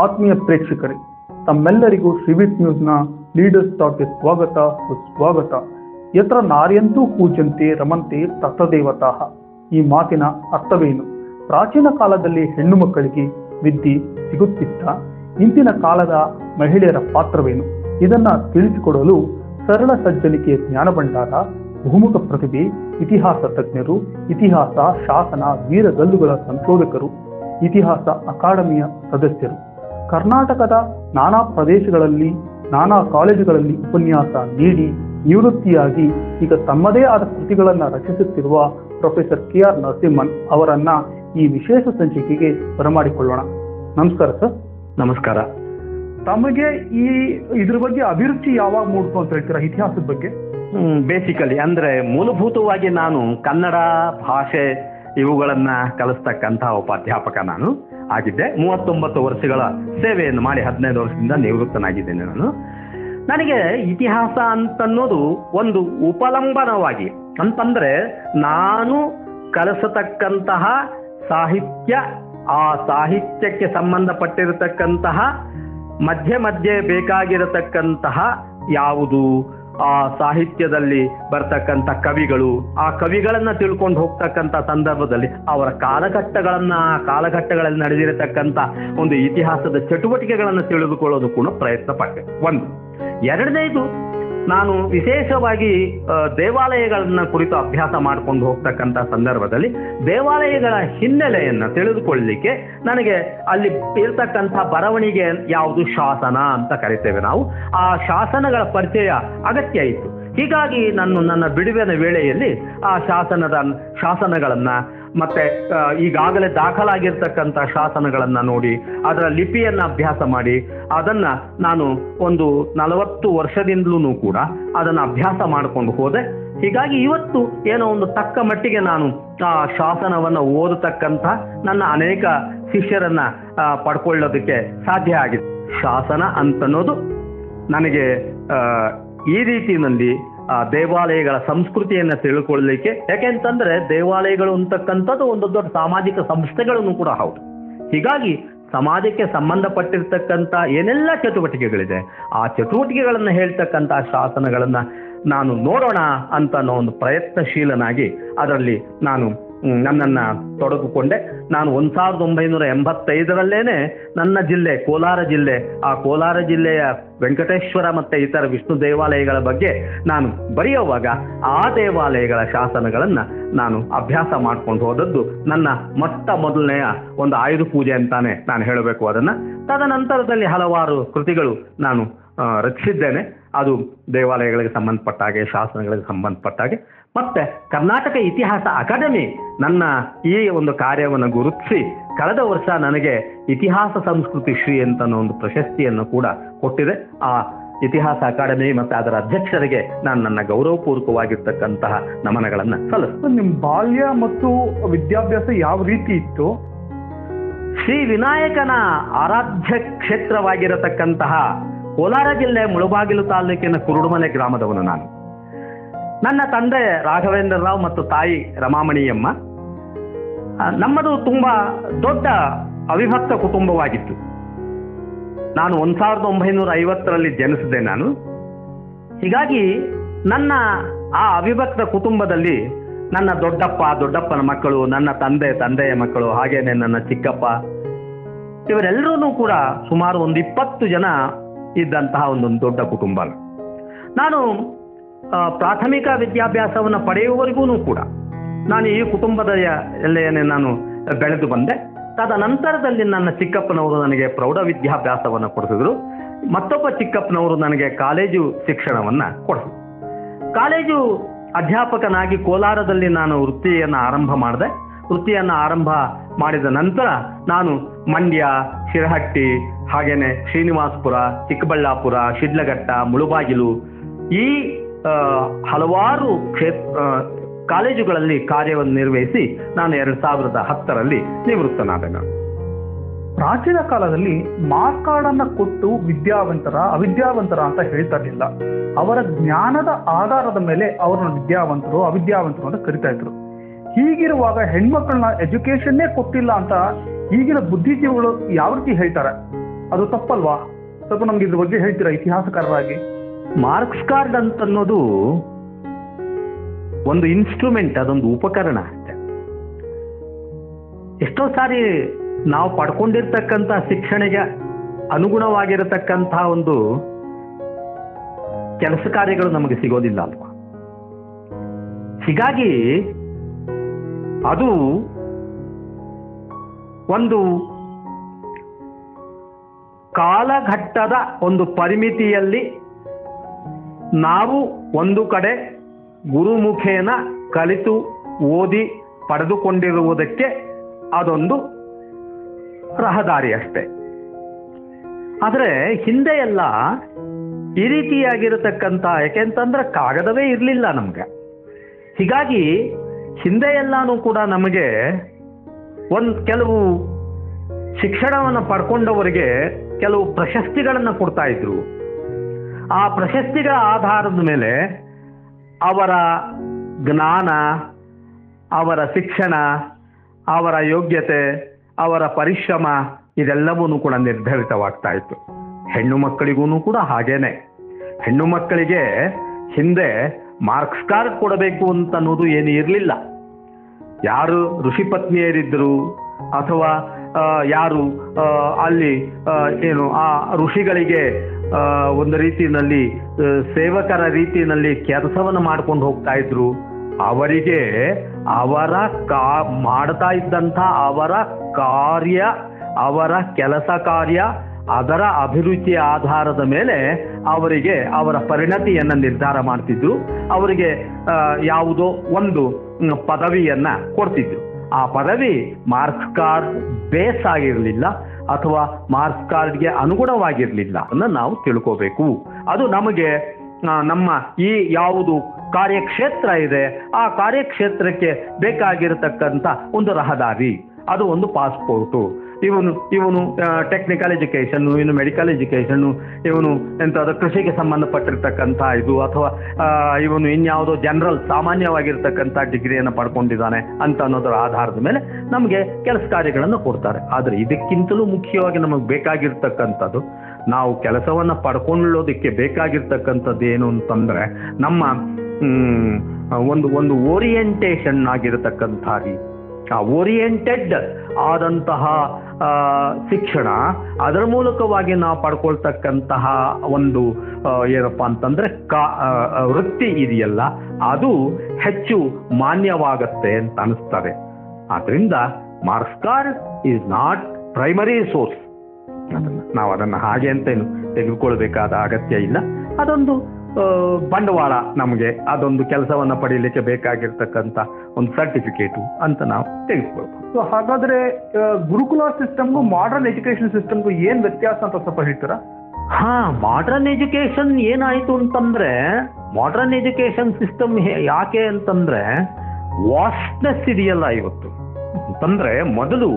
ಆತ್ಮೀಯ ಪ್ರೇಕ್ಷಕರೇ, ತಮ್ಮೆಲ್ಲರಿಗೂ ಶ್ರೀವಿತ್ ನ್ಯೂಸ್ನ ಲೀಡರ್ಸ್ ಟಾಕ್ಗೆ ಸ್ವಾಗತ ಸುಸ್ವಾಗತ. ಯತ್ರ ನಾರ್ಯಂತೂ ಪೂಜ್ಯಂತೆ ರಮಂತೆ ತತ್ರದೇವತಾಃ. ಈ ಮಾತಿನ ಅರ್ಥವೇನು? ಪ್ರಾಚೀನ ಕಾಲದಲ್ಲಿ ಹೆಣ್ಣು ಮಕ್ಕಳಿಗೆ ವಿದ್ಯೆ ಸಿಗುತ್ತಿತ್ತ? ಇಂದಿನ ಕಾಲದ ಮಹಿಳೆಯರ ಪಾತ್ರವೇನು? ಇದನ್ನ ತಿಳಿಸಿಕೊಡಲು ಸರಳ ಸಜ್ಜನಿಕೆಯ ಜ್ಞಾನ ಭಂಡಾರ, ಬಹುಮುಖ ಪ್ರತಿಭೆ, ಇತಿಹಾಸ ತಜ್ಞರು, ಇತಿಹಾಸ ಶಾಸನ ವೀರಗಲ್ಲುಗಳ ಸಂಶೋಧಕರು, ಇತಿಹಾಸ ಅಕಾಡೆಮಿಯ ಸದಸ್ಯರು, ಕರ್ನಾಟಕದ ನಾನಾ ಪ್ರದೇಶಗಳಲ್ಲಿ ನಾನಾ ಕಾಲೇಜುಗಳಲ್ಲಿ ಉಪನ್ಯಾಸ ನೀಡಿ ನಿವೃತ್ತಿಯಾಗಿ ಈಗ ತಮ್ಮದೇ ಆದ ಕೃತಿಗಳನ್ನು ರಚಿಸುತ್ತಿರುವ ಪ್ರೊಫೆಸರ್ KR ನರಸಿಂಹನ್ ಅವರನ್ನ ಈ ವಿಶೇಷ ಸಂಚಿಕೆಗೆ ಬರಮಾಡಿಕೊಳ್ಳೋಣ. ನಮಸ್ಕಾರ ಸರ್. ನಮಸ್ಕಾರ. ತಮಗೆ ಇದ್ರ ಬಗ್ಗೆ ಅಭಿರುಚಿ ಯಾವಾಗ ಮೂಡ್ತು ಅಂತ ಹೇಳ್ತೀರಾ ಇತಿಹಾಸದ ಬಗ್ಗೆ? ಬೇಸಿಕಲಿ ಅಂದ್ರೆ ಮೂಲಭೂತವಾಗಿ ನಾನು ಕನ್ನಡ ಭಾಷೆ ಇವುಗಳನ್ನ ಕಲಿಸ್ತಕ್ಕಂತಹ ಒಬ್ಬ ಅಧ್ಯಾಪಕ ನಾನು ಆಗಿದ್ದೆ. 39 ವರ್ಷಗಳ ಸೇವೆಯನ್ನು ಮಾಡಿ 15 ವರ್ಷದಿಂದ ನಿವೃತ್ತನಾಗಿದ್ದೇನೆ ನಾನು. ನನಗೆ ಇತಿಹಾಸ ಅಂತನ್ನೋದು ಒಂದು ಉಪಲಂಬನವಾಗಿ, ಅಂತಂದ್ರೆ ನಾನು ಕಲಿಸತಕ್ಕಂತಹ ಸಾಹಿತ್ಯ, ಆ ಸಾಹಿತ್ಯಕ್ಕೆ ಸಂಬಂಧಪಟ್ಟಿರತಕ್ಕಂತಹ ಮಧ್ಯೆ ಮಧ್ಯೆ ಬೇಕಾಗಿರತಕ್ಕಂತಹ ಯಾವುದು ಆ ಸಾಹಿತ್ಯದಲ್ಲಿ ಬರ್ತಕ್ಕಂಥ ಕವಿಗಳು, ಆ ಕವಿಗಳನ್ನ ತಿಳ್ಕೊಂಡು ಹೋಗ್ತಕ್ಕಂಥ ಸಂದರ್ಭದಲ್ಲಿ ಅವರ ಕಾಲಘಟ್ಟಗಳಲ್ಲಿ ನಡೆದಿರತಕ್ಕಂಥ ಒಂದು ಇತಿಹಾಸದ ಚಟುವಟಿಕೆಗಳನ್ನು ತಿಳಿದುಕೊಳ್ಳೋದು ಕೂಡ ಪ್ರಯತ್ನ ಪಟ್ಟೆ. ಒಂದು. ಎರಡನೇದು, ನಾನು ವಿಶೇಷವಾಗಿ ದೇವಾಲಯಗಳನ್ನ ಕುರಿತು ಅಭ್ಯಾಸ ಮಾಡ್ಕೊಂಡು ಹೋಗ್ತಕ್ಕಂಥ ಸಂದರ್ಭದಲ್ಲಿ ದೇವಾಲಯಗಳ ಹಿನ್ನೆಲೆಯನ್ನು ತಿಳಿದುಕೊಳ್ಳಲಿಕ್ಕೆ ನನಗೆ ಅಲ್ಲಿ ಇರ್ತಕ್ಕಂಥ ಬರವಣಿಗೆ ಯಾವುದು ಶಾಸನ ಅಂತ ಕರಿತೇವೆ ನಾವು, ಆ ಶಾಸನಗಳ ಪರಿಚಯ ಅಗತ್ಯ ಇತ್ತು. ಹೀಗಾಗಿ ನನ್ನ ಬಿಡುವಿನ ವೇಳೆಯಲ್ಲಿ ಆ ಶಾಸನಗಳನ್ನ ಮತ್ತೆ ಈಗಾಗಲೇ ದಾಖಲಾಗಿರ್ತಕ್ಕಂಥ ಶಾಸನಗಳನ್ನ ನೋಡಿ ಅದರ ಲಿಪಿಯನ್ನ ಅಭ್ಯಾಸ ಮಾಡಿ ಅದನ್ನ ನಾನು ಒಂದು 40 ವರ್ಷದಿಂದಲೂ ಕೂಡ ಅದನ್ನ ಅಭ್ಯಾಸ ಮಾಡಿಕೊಂಡು ಹೋದೆ. ಹೀಗಾಗಿ ಇವತ್ತು ಏನೋ ಒಂದು ತಕ್ಕ ಮಟ್ಟಿಗೆ ನಾನು ಆ ಶಾಸನವನ್ನ ಓದತಕ್ಕಂಥ ನನ್ನ ಅನೇಕ ಶಿಷ್ಯರನ್ನ ಪಡ್ಕೊಳ್ಳೋದಕ್ಕೆ ಸಾಧ್ಯ ಆಗಿದೆ. ಶಾಸನ ಅಂತನ್ನೋದು ನನಗೆ ಈ ರೀತಿಯಲ್ಲಿ ದೇವಾಲಯಗಳ ಸಂಸ್ಕೃತಿಯನ್ನು ತಿಳ್ಕೊಳ್ಳಲಿಕ್ಕೆ, ಯಾಕೆಂತಂದ್ರೆ ದೇವಾಲಯಗಳು ಅಂತಕ್ಕಂಥದ್ದು ಒಂದು ದೊಡ್ಡ ಸಾಮಾಜಿಕ ಸಂಸ್ಥೆಗಳನ್ನು ಕೂಡ ಹೌದು. ಹೀಗಾಗಿ ಸಮಾಜಕ್ಕೆ ಸಂಬಂಧಪಟ್ಟಿರ್ತಕ್ಕಂಥ ಏನೆಲ್ಲ ಚಟುವಟಿಕೆಗಳಿದೆ ಆ ಚಟುವಟಿಕೆಗಳನ್ನು ಹೇಳ್ತಕ್ಕಂಥ ಶಾಸನಗಳನ್ನ ನಾನು ನೋಡೋಣ ಅಂತ ಅನ್ನೋ ಒಂದು ಪ್ರಯತ್ನಶೀಲನಾಗಿ ಅದರಲ್ಲಿ ನಾನು ನನ್ನನ್ನು ತೊಡಗಿಕೊಂಡೆ. ನಾನು 1985ರಲ್ಲೇನೆ ನನ್ನ ಜಿಲ್ಲೆ ಕೋಲಾರ ಜಿಲ್ಲೆ, ಆ ಕೋಲಾರ ಜಿಲ್ಲೆಯ ವೆಂಕಟೇಶ್ವರ ಮತ್ತೆ ಇತರ ವಿಷ್ಣು ದೇವಾಲಯಗಳ ಬಗ್ಗೆ ನಾನು ಬರೆಯುವಾಗ ಆ ದೇವಾಲಯಗಳ ಶಾಸನಗಳನ್ನ ನಾನು ಅಭ್ಯಾಸ ಮಾಡ್ಕೊಂಡು ಹೋದದ್ದು ನನ್ನ ಮೊದಲನೆಯ ಒಂದು ಆಯುಧ ಪೂಜೆ ಅಂತಾನೆ ನಾನು ಹೇಳಬೇಕು ಅದನ್ನ. ತದನಂತರದಲ್ಲಿ ಹಲವಾರು ಕೃತಿಗಳು ನಾನು ರಚಿಸಿದ್ದೇನೆ. ಅದು ದೇವಾಲಯಗಳಿಗೆ ಸಂಬಂಧಪಟ್ಟ ಹಾಗೆ, ಶಾಸನಗಳಿಗೆ ಸಂಬಂಧಪಟ್ಟ ಹಾಗೆ. ಮತ್ತೆ ಕರ್ನಾಟಕ ಇತಿಹಾಸ ಅಕಾಡೆಮಿ ನನ್ನ ಈ ಒಂದು ಕಾರ್ಯವನ್ನು ಗುರುತಿಸಿ ಕಳೆದ ವರ್ಷ ನನಗೆ ಇತಿಹಾಸ ಸಂಸ್ಕೃತಿ ಶ್ರೀ ಅಂತ ಒಂದು ಪ್ರಶಸ್ತಿಯನ್ನು ಕೂಡ ಕೊಟ್ಟಿದೆ. ಆ ಇತಿಹಾಸ ಅಕಾಡೆಮಿ ಮತ್ತೆ ಅದರ ಅಧ್ಯಕ್ಷರಿಗೆ ನಾನು ನನ್ನ ಗೌರವಪೂರ್ವಕವಾಗಿರ್ತಕ್ಕಂತಹ ನಮನಗಳನ್ನ ಸಲ್ಲಿಸ್ತೇನೆ. ನಿಮ್ಮ ಬಾಲ್ಯ ಮತ್ತು ವಿದ್ಯಾಭ್ಯಾಸ ಯಾವ ರೀತಿ ಇತ್ತು? ಶ್ರೀ ವಿನಾಯಕನ ಆರಾಧ್ಯ ಕ್ಷೇತ್ರವಾಗಿರತಕ್ಕಂತಹ ಕೋಲಾರ ಜಿಲ್ಲೆ ಮುಳಬಾಗಿಲು ತಾಲೂಕಿನ ಕುರುಡುಮನೆ ಗ್ರಾಮದವನು ನಾನು. ನನ್ನ ತಂದೆ ರಾಘವೇಂದ್ರ ರಾವ್ ಮತ್ತು ತಾಯಿ ರಮಾಮಣಿಯಮ್ಮ. ನಮ್ಮದು ತುಂಬಾ ದೊಡ್ಡ ಅವಿಭಕ್ತ ಕುಟುಂಬವಾಗಿತ್ತು. ನಾನು 1950ರಲ್ಲಿ ಜನಿಸಿದೆ ನಾನು. ಹೀಗಾಗಿ ನನ್ನ ಆ ಅವಿಭಕ್ತ ಕುಟುಂಬದಲ್ಲಿ ನನ್ನ ದೊಡ್ಡಪ್ಪನ ಮಕ್ಕಳು, ನನ್ನ ತಂದೆಯ ಮಕ್ಕಳು, ಹಾಗೇನೆ ನನ್ನ ಚಿಕ್ಕಪ್ಪ, ಇವರೆಲ್ಲರೂ ಕೂಡ ಸುಮಾರು ಒಂದು 20 ಜನ ಇದ್ದಂತಹ ಒಂದೊಂದು ದೊಡ್ಡ ಕುಟುಂಬ. ನಾನು ಪ್ರಾಥಮಿಕ ವಿದ್ಯಾಭ್ಯಾಸವನ್ನು ಪಡೆಯುವವರೆಗೂ ಕೂಡ ನಾನು ಈ ಕುಟುಂಬದ ಎಲ್ಲೇನೆ ನಾನು ಬೆಳೆದು ಬಂದೆ. ತದನಂತರದಲ್ಲಿ ನನ್ನ ಚಿಕ್ಕಪ್ಪನವರು ನನಗೆ ಪ್ರೌಢ ವಿದ್ಯಾಭ್ಯಾಸವನ್ನು ಕೊಡಿಸಿದ್ರು. ಮತ್ತೊಬ್ಬ ಚಿಕ್ಕಪ್ಪನವರು ನನಗೆ ಕಾಲೇಜು ಶಿಕ್ಷಣವನ್ನ ಕೊಡಿಸಿದ್ರು. ಕಾಲೇಜು ಅಧ್ಯಾಪಕನಾಗಿ ಕೋಲಾರದಲ್ಲಿ ನಾನು ವೃತ್ತಿಯನ್ನು ಆರಂಭ ಮಾಡಿದ ನಂತರ ನಾನು ಮಂಡ್ಯ, ಶಿರಹಟ್ಟಿ, ಹಾಗೇನೆ ಶ್ರೀನಿವಾಸಪುರ, ಚಿಕ್ಕಬಳ್ಳಾಪುರ, ಶಿಡ್ಲಘಟ್ಟ, ಮುಳುಬಾಗಿಲು ಈ ಹಲವಾರು ಕಾಲೇಜುಗಳಲ್ಲಿ ಕಾರ್ಯವನ್ನು ನಿರ್ವಹಿಸಿ ನಾನು 2010ರಲ್ಲಿ ನಿವೃತ್ತನಾದೆ. ನಾನು ಪ್ರಾಚೀನ ಕಾಲದಲ್ಲಿ ಮಾರ್ಕಾಡನ್ನ ಕೊಟ್ಟು ಅವಿದ್ಯಾವಂತರ ಅಂತ ಹೇಳ್ತಾ ಇರಲಿಲ್ಲ. ಅವರ ಜ್ಞಾನದ ಆಧಾರದ ಮೇಲೆ ಅವರನ್ನು ವಿದ್ಯಾವಂತರು ಅವಿದ್ಯಾವಂತರು ಅಂತ ಕರಿತಾ ಇದ್ರು. ಹೀಗಿರುವಾಗ ಹೆಣ್ಮಕ್ಳನ್ನ ಎಜುಕೇಶನ್ನೇ ಕೊಟ್ಟಿಲ್ಲ ಅಂತ ಈಗಿನ ಬುದ್ಧಿಜೀವಿಗಳು ಯಾವ ರೀತಿ ಹೇಳ್ತಾರೆ? ಅದು ತಪ್ಪಲ್ವಾ? ಸ್ವಲ್ಪ ನಮ್ಗೆ ಇದ್ರ ಬಗ್ಗೆ ಹೇಳ್ತೀರಾ ಇತಿಹಾಸಕಾರರಾಗಿ? ಮಾರ್ಕ್ಸ್ ಕಾರ್ಡ್ ಅಂತನ್ನೋದು ಒಂದು ಇನ್ಸ್ಟ್ರೂಮೆಂಟ್, ಅದೊಂದು ಉಪಕರಣ ಅಷ್ಟೆ. ಎಷ್ಟೋ ಸಾರಿ ನಾವು ಪಡ್ಕೊಂಡಿರ್ತಕ್ಕಂಥ ಶಿಕ್ಷಣಕ್ಕೆ ಅನುಗುಣವಾಗಿರತಕ್ಕಂಥ ಒಂದು ಕೆಲಸ ಕಾರ್ಯಗಳು ನಮಗೆ ಸಿಗೋದಿಲ್ಲ ಅಲ್ವಾ. ಹೀಗಾಗಿ ಅದು ಒಂದು ಕಾಲಘಟ್ಟದ ಒಂದು ಪರಿಮಿತಿಯಲ್ಲಿ ನಾವು ಒಂದು ಕಡೆ ಗುರುಮುಖೇನ ಕಲಿತು ಓದಿ ಪಡೆದುಕೊಂಡಿರುವುದಕ್ಕೆ ಅದೊಂದು ರಹದಾರಿ ಅಷ್ಟೇ. ಆದರೆ ಹಿಂದೆ ಎಲ್ಲ ಈ ರೀತಿಯಾಗಿರತಕ್ಕಂಥ, ಯಾಕೆಂತಂದ್ರೆ ಕಾಗದವೇ ಇರಲಿಲ್ಲ ನಮ್ಗೆ. ಹೀಗಾಗಿ ಹಿಂದೆ ಎಲ್ಲಾನು ಕೂಡ ನಮಗೆ ಕೆಲವು ಶಿಕ್ಷಣವನ್ನು ಪಡ್ಕೊಂಡವರಿಗೆ ಕೆಲವು ಪ್ರಶಸ್ತಿಗಳನ್ನು ಕೊಡ್ತಾ ಇದ್ರು. ಆ ಪ್ರಶಸ್ತಿಗಳ ಆಧಾರದ ಮೇಲೆ ಅವರ ಜ್ಞಾನ, ಅವರ ಶಿಕ್ಷಣ, ಅವರ ಯೋಗ್ಯತೆ, ಅವರ ಪರಿಶ್ರಮ ಇದೆಲ್ಲವೂ ಕೂಡ ನಿರ್ಧರಿತವಾಗ್ತಾ ಇತ್ತು. ಹೆಣ್ಣು ಮಕ್ಕಳಿಗೂ ಕೂಡ ಹಾಗೇನೆ. ಹೆಣ್ಣು ಮಕ್ಕಳಿಗೆ ಹಿಂದೆ ಮಾರ್ಕ್ಸ್ ಕಾರ್ಡ್ ಕೊಡಬೇಕು ಅಂತ ಅನ್ನೋದು ಏನು ಇರಲಿಲ್ಲ. ಯಾರು ಋಷಿಪತ್ನಿಯರಿದ್ದರು ಅಥವಾ ಯಾರು ಅಲ್ಲಿ ಆ ಋಷಿಗಳಿಗೆ ಒಂದು ರೀತಿಯಲ್ಲಿ ಸೇವಕರ ರೀತಿಯಲ್ಲಿ ಕೆಲಸವನ್ನು ಮಾಡ್ಕೊಂಡು ಹೋಗ್ತಾ ಇದ್ರು, ಅವರಿಗೆ ಮಾಡ್ತಾ ಇದ್ದಂಥ ಅವರ ಕಾರ್ಯ, ಅವರ ಕೆಲಸ ಕಾರ್ಯ, ಅದರ ಅಭಿರುಚಿಯ ಆಧಾರದ ಮೇಲೆ ಅವರಿಗೆ ಅವರ ಪರಿಣತಿಯನ್ನು ನಿರ್ಧಾರ ಮಾಡ್ತಿದ್ರು. ಅವರಿಗೆ ಯಾವುದೋ ಒಂದು ಪದವಿಯನ್ನ ಕೊಡ್ತಿದ್ರು. ಆ ಪದವಿ ಮಾರ್ಕ್ಸ್ ಕಾರ್ಡ್ ಬೇಸ್ ಆಗಿರಲಿಲ್ಲ ಅಥವಾ ಮಾರ್ಕ್ಸ್ ಕಾರ್ಡ್ಗೆ ಅನುಗುಣವಾಗಿರಲಿಲ್ಲ ಅನ್ನ ನಾವು ತಿಳ್ಕೋಬೇಕು. ಅದು ನಮಗೆ ನಮ್ಮ ಈ ಯಾವುದು ಕಾರ್ಯಕ್ಷೇತ್ರ ಇದೆ ಆ ಕಾರ್ಯಕ್ಷೇತ್ರಕ್ಕೆ ಬೇಕಾಗಿರತಕ್ಕಂಥ ಒಂದು ರಹದಾರಿ, ಅದು ಒಂದು ಪಾಸ್ಪೋರ್ಟು. ಇವನು ಟೆಕ್ನಿಕಲ್ ಎಜುಕೇಷನ್ನು, ಇವನು ಮೆಡಿಕಲ್ ಎಜುಕೇಷನ್ನು, ಇವನು ಎಂಥದ್ದು ಕೃಷಿಗೆ ಸಂಬಂಧಪಟ್ಟಿರ್ತಕ್ಕಂಥ ಇದು, ಅಥವಾ ಇವನು ಇನ್ಯಾವುದೋ ಜನರಲ್ ಸಾಮಾನ್ಯವಾಗಿರ್ತಕ್ಕಂಥ ಡಿಗ್ರಿಯನ್ನು ಪಡ್ಕೊಂಡಿದ್ದಾನೆ ಅಂತ ಅನ್ನೋದರ ಆಧಾರದ ಮೇಲೆ ನಮಗೆ ಕೆಲಸ ಕಾರ್ಯಗಳನ್ನು ಕೊಡ್ತಾರೆ. ಆದರೆ ಇದಕ್ಕಿಂತಲೂ ಮುಖ್ಯವಾಗಿ ನಮಗೆ ಬೇಕಾಗಿರ್ತಕ್ಕಂಥದ್ದು, ನಾವು ಕೆಲಸವನ್ನು ಪಡ್ಕೊಳ್ಳೋದಕ್ಕೆ ಬೇಕಾಗಿರ್ತಕ್ಕಂಥದ್ದು ಏನು ಅಂತಂದರೆ ನಮ್ಮ ಒಂದು ಓರಿಯೆಂಟೇಷನ್ ಆಗಿರತಕ್ಕಂಥ ರೀತಿ, ಆ ಓರಿಯೆಂಟೆಡ್ ಆದಂತಹ ಶಿಕ್ಷಣ, ಅದರ ಮೂಲಕವಾಗಿ ನಾವು ಪಡ್ಕೊಳ್ತಕ್ಕಂತಹ ಒಂದು ಏನಪ್ಪ ಅಂತಂದ್ರೆ ವೃತ್ತಿ ಇದೆಯಲ್ಲ, ಅದು ಹೆಚ್ಚು ಮಾನ್ಯವಾಗತ್ತೆ ಅಂತ ಅನಿಸ್ತದೆ. ಆದ್ರಿಂದ marks card is not primary source. ನಾವು ಅದನ್ನು ಹಾಗೆ ಅಂತ ಏನು ತೆಗೆದುಕೊಳ್ಬೇಕಾದ ಅಗತ್ಯ ಇಲ್ಲ. ಅದೊಂದು ಬಂಡವಾಳ, ನಮಗೆ ಅದೊಂದು ಕೆಲಸವನ್ನು ಪಡೀಲಿಕ್ಕೆ ಬೇಕಾಗಿರ್ತಕ್ಕಂಥ ಒಂದು ಸರ್ಟಿಫಿಕೇಟು ಅಂತ ನಾವು ತೆಗೆದುಕೊಳ್ಬೋದು. ಸೊ ಹಾಗಾದ್ರೆ ಗುರುಕುಲ ಸಿಸ್ಟಮ್ಗೂ ಮಾಡರ್ನ್ ಎಜುಕೇಶನ್ ಸಿಸ್ಟಮ್ಗೂ ಏನ್ ವ್ಯತ್ಯಾಸ ಅಂತ ಸ್ವಲ್ಪ ಹೇಳ್ತೀರಾ? ಮಾಡರ್ನ್ ಎಜುಕೇಶನ್ ಏನಾಯ್ತು ಅಂತಂದ್ರೆ, ಮಾಡರ್ನ್ ಎಜುಕೇಶನ್ ಸಿಸ್ಟಮ್ ಯಾಕೆ ಅಂತಂದ್ರೆ ವಾಸ್ಟ್ನೆಸ್ ಇದೆಯಲ್ಲ ಇವತ್ತು ಅಂತಂದ್ರೆ, ಮೊದಲು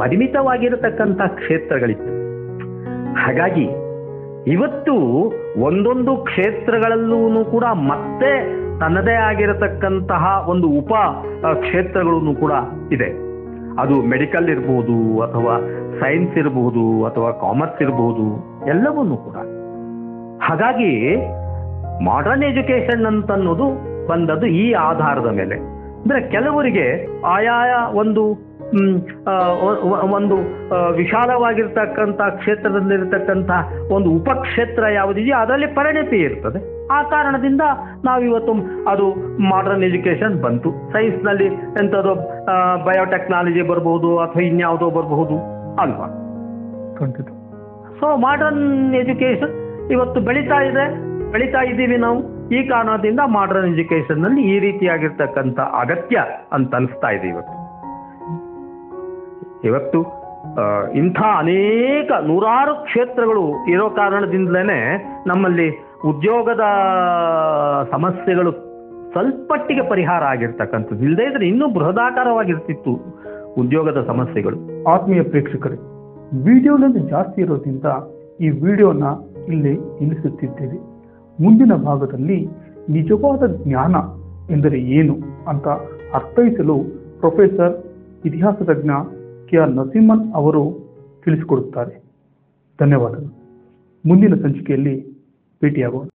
ಪರಿಮಿತವಾಗಿರತಕ್ಕಂಥ ಕ್ಷೇತ್ರಗಳಿತ್ತು. ಹಾಗಾಗಿ ಇವತ್ತು ಒಂದೊಂದು ಕ್ಷೇತ್ರಗಳಲ್ಲೂ ಕೂಡ ಮತ್ತೆ ತನ್ನದೇ ಆಗಿರತಕ್ಕಂತಹ ಒಂದು ಉಪ ಕ್ಷೇತ್ರಗಳೂ ಕೂಡ ಇದೆ. ಅದು ಮೆಡಿಕಲ್ ಇರಬಹುದು, ಅಥವಾ ಸೈನ್ಸ್ ಇರಬಹುದು, ಅಥವಾ ಕಾಮರ್ಸ್ ಇರಬಹುದು, ಎಲ್ಲವನ್ನೂ ಕೂಡ. ಹಾಗಾಗಿ ಮಾಡರ್ನ್ ಎಜುಕೇಶನ್ ಅಂತನ್ನೋದು ಬಂದದ್ದು ಈ ಆಧಾರದ ಮೇಲೆ. ಅಂದ್ರೆ ಕೆಲವರಿಗೆ ಆಯಾಯ ಒಂದು ವಿಶಾಲವಾಗಿರ್ತಕ್ಕಂಥ ಕ್ಷೇತ್ರದಲ್ಲಿರ್ತಕ್ಕಂಥ ಒಂದು ಉಪಕ್ಷೇತ್ರ ಯಾವುದಿದೆಯೋ ಅದರಲ್ಲಿ ಪರಿಣತಿ ಇರ್ತದೆ. ಆ ಕಾರಣದಿಂದ ನಾವಿವತ್ತು ಅದು ಮಾಡರ್ನ್ ಎಜುಕೇಶನ್ ಬಂತು. ಸೈನ್ಸ್ನಲ್ಲಿ ಎಂಥದ್ದು ಬಯೋಟೆಕ್ನಾಲಜಿ ಬರಬಹುದು ಅಥವಾ ಇನ್ಯಾವುದೋ ಬರಬಹುದು ಅಲ್ವಾ? ಖಂಡಿತ. ಸೊ ಮಾಡರ್ನ್ ಎಜುಕೇಶನ್ ಇವತ್ತು ಬೆಳೀತಾ ಇದ್ದೀವಿ ನಾವು. ಈ ಕಾರಣದಿಂದ ಮಾಡರ್ನ್ ಎಜುಕೇಶನ್ ನಲ್ಲಿ ಈ ರೀತಿಯಾಗಿರ್ತಕ್ಕಂಥ ಅಗತ್ಯ ಅಂತ ಅನಿಸ್ತಾ ಇದೆ ಇವತ್ತು. ಇಂಥ ಅನೇಕ ನೂರಾರು ಕ್ಷೇತ್ರಗಳು ಇರೋ ಕಾರಣದಿಂದಲೇ ನಮ್ಮಲ್ಲಿ ಉದ್ಯೋಗದ ಸಮಸ್ಯೆಗಳು ಸ್ವಲ್ಪಟ್ಟಿಗೆ ಪರಿಹಾರ ಆಗಿರ್ತಕ್ಕಂಥದ್ದು. ಇಲ್ಲದೇ ಇದ್ರೆ ಇನ್ನೂ ಬೃಹದಾಕಾರವಾಗಿರ್ತಿತ್ತು ಉದ್ಯೋಗದ ಸಮಸ್ಯೆಗಳು. ಆತ್ಮೀಯ ಪ್ರೇಕ್ಷಕರೇ, ವಿಡಿಯೋನಲ್ಲಿ ಜಾಸ್ತಿ ಇರೋದ್ರಿಂದ ಈ ವಿಡಿಯೋನ ಇಲ್ಲಿ ನಿಲ್ಲಿಸುತ್ತಿದ್ದೇವೆ. ಮುಂದಿನ ಭಾಗದಲ್ಲಿ ನಿಜವಾದ ಜ್ಞಾನ ಎಂದರೆ ಏನು ಅಂತ ಅರ್ಥೈಸಲು ಪ್ರೊಫೆಸರ್ ಇತಿಹಾಸ ತಜ್ಞ ಕೆ.ಆರ್. ನರಸಿಂಹನ್ ಅವರು ತಿಳಿಸಿಕೊಡುತ್ತಾರೆ. ಧನ್ಯವಾದಗಳು. ಮುಂದಿನ ಸಂಚಿಕೆಯಲ್ಲಿ ಭೇಟಿಯಾಗೋಣ.